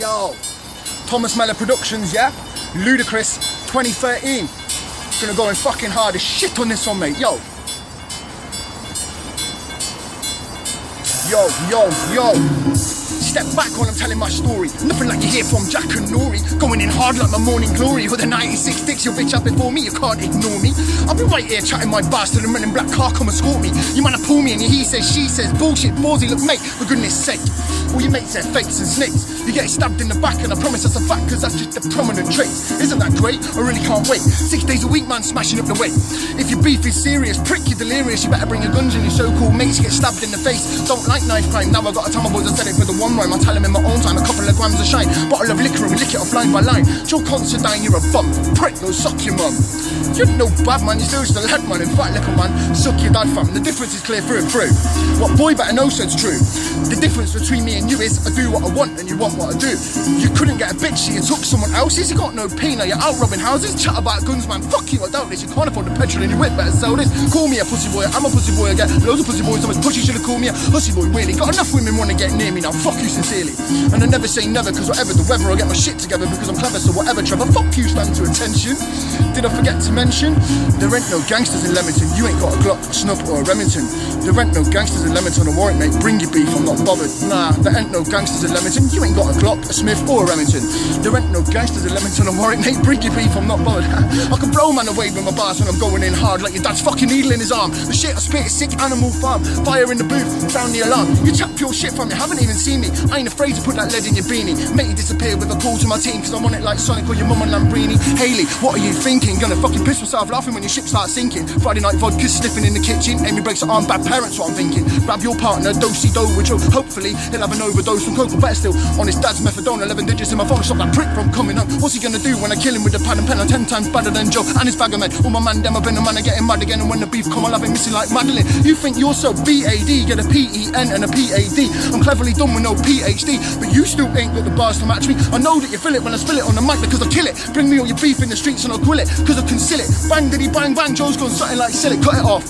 Yo, Thomas Mellor Productions, yeah? Ludacris, 2013. Gonna go in fucking hard as shit on this one, mate. Yo. Yo. Step back while I'm telling my story. Nothing like you hear from Jack and Nori. Going in hard like my morning glory. With the 96 dicks, your bitch up before me. You can't ignore me. I'll be right here chatting my bastard and running black car come and escort me. You man pull me and he says, she says, bullshit, ballsy, look mate, for goodness sake. All your mates are fakes and snakes. You get stabbed in the back and I promise that's a fact, cause that's just a prominent trait. Isn't that great? I really can't wait. 6 days a week, man, smashing up the weight. If your beef is serious, prick, you're delirious. You better bring your guns and your so-called mates. You get stabbed in the face. Don't like knife crime. Now I gotta tell my boys I said it for the one rhyme. I tell them in my own time, a couple of grams of shine. Bottle of liquor and we lick it off line by line. Joe Considine, you're a bum. Prick, go suck your mum. You're no bad man, you're still just a lad man. In fact, little man, suck your dad fam. The difference is clear through and through. What boy better know said's true. The difference between me and you is I do what I want and you want what I do. You couldn't get a bitch, so you took someone else's. You got no pay, now you're out robbing houses. Chat about guns, man, fuck you, I doubt this. You can't afford the petrol in your whip, better sell this. Call me a pussy boy, I'm a pussy boy. I get loads of pussy boys, so much pussy should've called me a pussy boy, really. Got enough women wanna get near me, now fuck you sincerely. And I never say never, cause whatever the weather, I'll get my shit together because I'm clever, so whatever, Trevor, fuck you, stand to attention. Did I forget to mention? There ain't no gangsters in Leamington, you ain't got a Glock, a Snup or a Remington. There ain't no gangsters in Leamington or Warwick, mate, bring your beef, I'm not bothered. Nah, there ain't no gangsters in Leamington, you ain't got a Glock, a Smith or a Remington. There ain't no gangsters in Leamington or Warwick, mate, bring your beef, I'm not bothered. I can blow man away with my bars when I'm going in hard, like your dad's fucking needle in his arm. The shit I spit is sick Animal Farm, fire in the booth, sound the alarm. You chat pure shit from me, haven't even seen me. I ain't afraid to put that lead in your beanie. Make you disappear with a call to my team, cause I'm on it like Sonic or your mum and Lambrini. Haley, what are you thinking? Gonna fucking piss myself laughing when your ship starts sinking. Friday night vodka sniffing in the kitchen. Amy breaks her arm, bad parents, what I'm thinking. Grab your partner, do-si-do with Joe. Hopefully he'll have an overdose from coke, or better still, on his dad's methadone. 11 digits in my phone, stop that prick from coming home. What's he gonna do when I kill him with the pad and pen? I'm 10 times better than Joe and his bag of men. All my man, them have been a man, are getting mad again. And when the beef come, I'll have him missing like Madeline. You think you're so B-A-D, get a P-E-N and a P-A-D. I'm cleverly done with no PhD, but you still ain't got the bars to match me. I know that you feel it when I spill it on the mic because I kill it. Bring me all your beef in the streets and I'll grill it, cause I conceal it. Bang diddy bang bang, Joe's gone something like silly, cut it off.